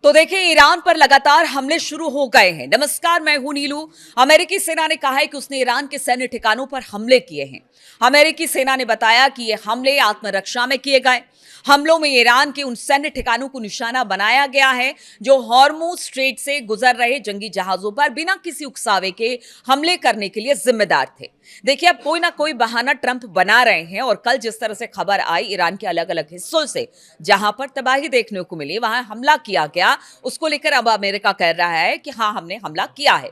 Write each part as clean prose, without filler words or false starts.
तो देखिए, ईरान पर लगातार हमले शुरू हो गए हैं। नमस्कार, मैं हूं नीलू। अमेरिकी सेना ने कहा है कि उसने ईरान के सैन्य ठिकानों पर हमले किए हैं। अमेरिकी सेना ने बताया कि ये हमले आत्मरक्षा में किए गए। हमलों में ईरान के उन सैन्य ठिकानों को निशाना बनाया गया है जो हॉर्मुज स्ट्रेट से गुजर रहे जंगी जहाजों पर बिना किसी उकसावे के हमले करने के लिए जिम्मेदार थे। देखिए, अब कोई ना कोई बहाना ट्रंप बना रहे हैं और कल जिस तरह से खबर आई ईरान के अलग अलग हिस्सों से जहां पर तबाही देखने को मिली, वहां हमला किया गया, उसको लेकर अब अमेरिका कह रहा है कि हां, हमने हमला किया है।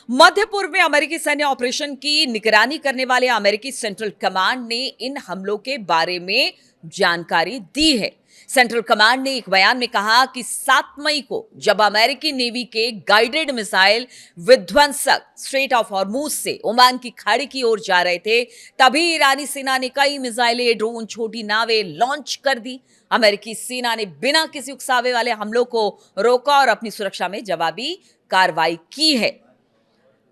मध्य पूर्व में अमेरिकी सैन्य ऑपरेशन की निगरानी करने वाले अमेरिकी सेंट्रल कमांड ने इन हमलों के बारे में जानकारी दी है। सेंट्रल कमांड ने एक बयान में कहा कि 7 मई को जब अमेरिकी नेवी के गाइडेड मिसाइल विध्वंसक स्ट्रेट ऑफ हॉर्मुज से ओमान की खाड़ी की ओर जा रहे थे, तभी ईरानी सेना ने कई मिसाइलें, ड्रोन, छोटी नावें लॉन्च कर दी। अमेरिकी सेना ने बिना किसी उकसावे वाले हमलों को रोका और अपनी सुरक्षा में जवाबी कार्रवाई की है।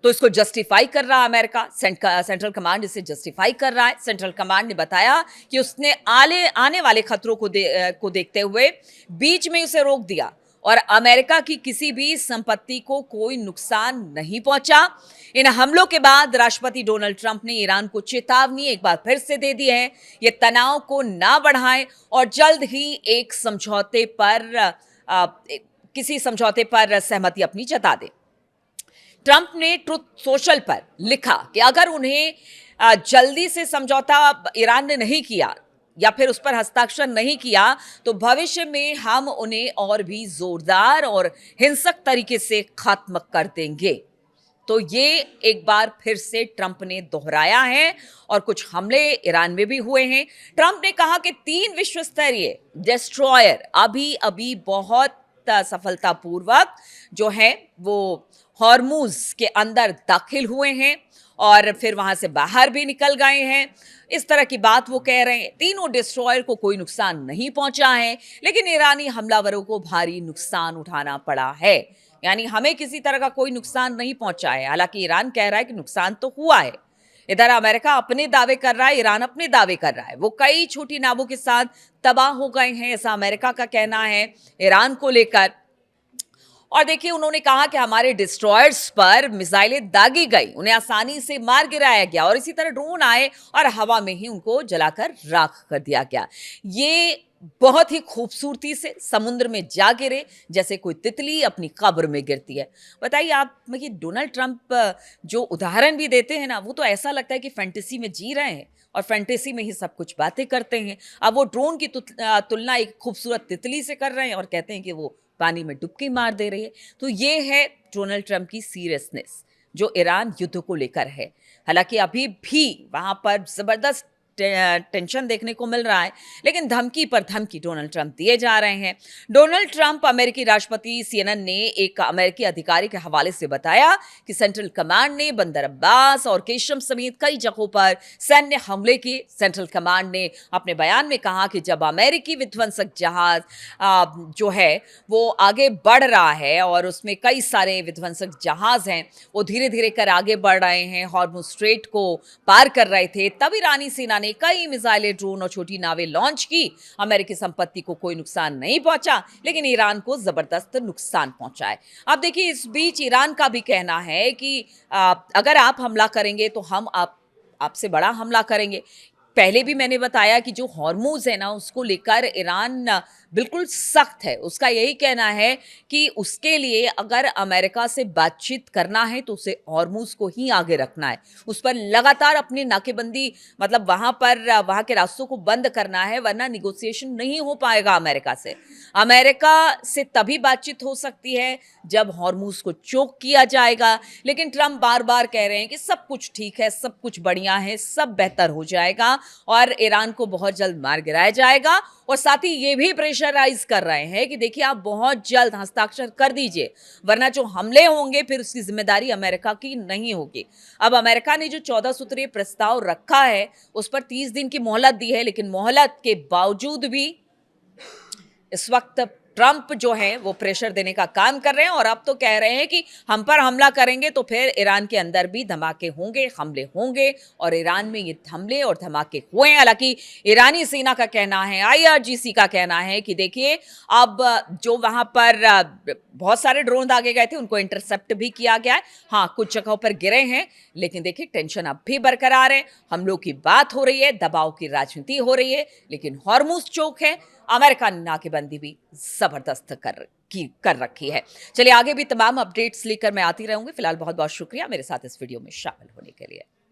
तो इसको जस्टिफाई कर रहा अमेरिका, सेंट्रल कमांड इसे जस्टिफाई कर रहा है। सेंट्रल कमांड ने बताया कि उसने आने वाले खतरों को देखते हुए बीच में उसे रोक दिया और अमेरिका की किसी भी संपत्ति को कोई नुकसान नहीं पहुंचा। इन हमलों के बाद राष्ट्रपति डोनाल्ड ट्रंप ने ईरान को चेतावनी एक बार फिर से दे दी है, ये तनाव को ना बढ़ाएं और जल्द ही एक किसी समझौते पर सहमति अपनी जता दे। ट्रंप ने ट्रुथ सोशल पर लिखा कि अगर उन्हें जल्दी से समझौता ईरान ने नहीं किया या फिर उस पर हस्ताक्षर नहीं किया तो भविष्य में हम उन्हें और भी जोरदार और हिंसक तरीके से खत्म कर देंगे। तो ये एक बार फिर से ट्रंप ने दोहराया है और कुछ हमले ईरान में भी हुए हैं। ट्रंप ने कहा कि 3 विश्व स्तरीय डिस्ट्रॉयर अभी बहुत सफलतापूर्वक जो है वो हॉर्मुज के अंदर दाखिल हुए हैं और फिर वहां से बाहर भी निकल गए हैं। इस तरह की बात वो कह रहे हैं। तीनों डिस्ट्रॉयर को कोई नुकसान नहीं पहुंचा है, लेकिन ईरानी हमलावरों को भारी नुकसान उठाना पड़ा है। यानी हमें किसी तरह का कोई नुकसान नहीं पहुंचा है। हालांकि ईरान कह रहा है कि नुकसान तो हुआ है। इधर अमेरिका अपने दावे कर रहा है, ईरान अपने दावे कर रहा है। वो कई छोटी नावों के साथ तबाह हो गए हैं, ऐसा अमेरिका का कहना है ईरान को लेकर। और देखिए, उन्होंने कहा कि हमारे डिस्ट्रॉयर्स पर मिसाइलें दागी गई, उन्हें आसानी से मार गिराया गया और इसी तरह ड्रोन आए और हवा में ही उनको जलाकर राख कर दिया गया। ये बहुत ही खूबसूरती से समुद्र में जा गिरे जैसे कोई तितली अपनी कब्र में गिरती है। बताइए आप, ये डोनाल्ड ट्रंप जो उदाहरण भी देते हैं ना, वो तो ऐसा लगता है कि फैंटेसी में जी रहे हैं और फैंटेसी में ही सब कुछ बातें करते हैं। अब वो ड्रोन की तुलना एक खूबसूरत तितली से कर रहे हैं और कहते हैं कि वो पानी में डुबकी मार दे रही है। तो ये है डोनाल्ड ट्रंप की सीरियसनेस जो ईरान युद्ध को लेकर है। हालांकि अभी भी वहां पर जबरदस्त टेंशन देखने को मिल रहा है, लेकिन धमकी पर धमकी डोनाल्ड ट्रंप दिए जा रहे हैं। डोनाल्ड ट्रंप अमेरिकी राष्ट्रपति CNN ने एक अमेरिकी अधिकारी के हवाले से बताया कि सेंट्रल कमांड ने बंदर अब्बास और केशम समेत कई जगहों पर सैन्य हमले किए। सेंट्रल कमांड ने अपने बयान में कहा कि जब अमेरिकी विध्वंसक जहाज जो है वो आगे बढ़ रहा है और उसमें कई सारे विध्वंसक जहाज हैं, वो धीरे धीरे कर आगे बढ़ रहे हैं, हॉर्मुज स्ट्रेट को पार कर रहे थे, तब ईरानी सेना ने कई मिसाइलें, ड्रोन और छोटी नावें लॉन्च की। अमेरिकी संपत्ति को कोई नुकसान नहीं पहुंचा, लेकिन ईरान को जबरदस्त नुकसान पहुंचा है। अब देखिए, इस बीच ईरान का भी कहना है कि अगर आप हमला करेंगे तो हम आपसे बड़ा हमला करेंगे। पहले भी मैंने बताया कि जो हॉर्मुज है ना, उसको लेकर ईरान बिल्कुल सख्त है। उसका यही कहना है कि उसके लिए अगर अमेरिका से बातचीत करना है तो उसे हॉर्मुज को ही आगे रखना है, उस पर लगातार अपनी नाकेबंदी, मतलब वहां के रास्तों को बंद करना है, वरना निगोशिएशन नहीं हो पाएगा अमेरिका से। अमेरिका से तभी बातचीत हो सकती है जब हॉर्मुज को चोक किया जाएगा। लेकिन ट्रंप बार बार कह रहे हैं कि सब कुछ ठीक है, सब कुछ बढ़िया है, सब बेहतर हो जाएगा और ईरान को बहुत जल्द मार गिराया जाएगा। और साथ ही ये भी प्रेशराइज कर रहे हैं कि देखिए, आप बहुत जल्द हस्ताक्षर कर दीजिए, वरना जो हमले होंगे फिर उसकी जिम्मेदारी अमेरिका की नहीं होगी। अब अमेरिका ने जो 14 सूत्रीय प्रस्ताव रखा है उस पर 30 दिन की मोहलत दी है, लेकिन मोहलत के बावजूद भी इस वक्त ट्रंप जो है वो प्रेशर देने का काम कर रहे हैं और अब तो कह रहे हैं कि हम पर हमला करेंगे तो फिर ईरान के अंदर भी धमाके होंगे, हमले होंगे और ईरान में ये हमले और धमाके हुए हैं। हालांकि ईरानी सेना का कहना है, आईआरजीसी का कहना है कि देखिए अब जो वहां पर बहुत सारे ड्रोन दागे गए थे उनको इंटरसेप्ट भी किया गया है। हाँ, कुछ जगहों पर गिरे हैं, लेकिन देखिए टेंशन अब भी बरकरार है। हमलों की बात हो रही है, दबाव की राजनीति हो रही है, लेकिन हॉर्मुज चौक है, अमेरिका ने नाकेबंदी भी जबरदस्त कर रखी है। चलिए आगे भी तमाम अपडेट्स लेकर मैं आती रहूंगी। फिलहाल बहुत बहुत शुक्रिया मेरे साथ इस वीडियो में शामिल होने के लिए।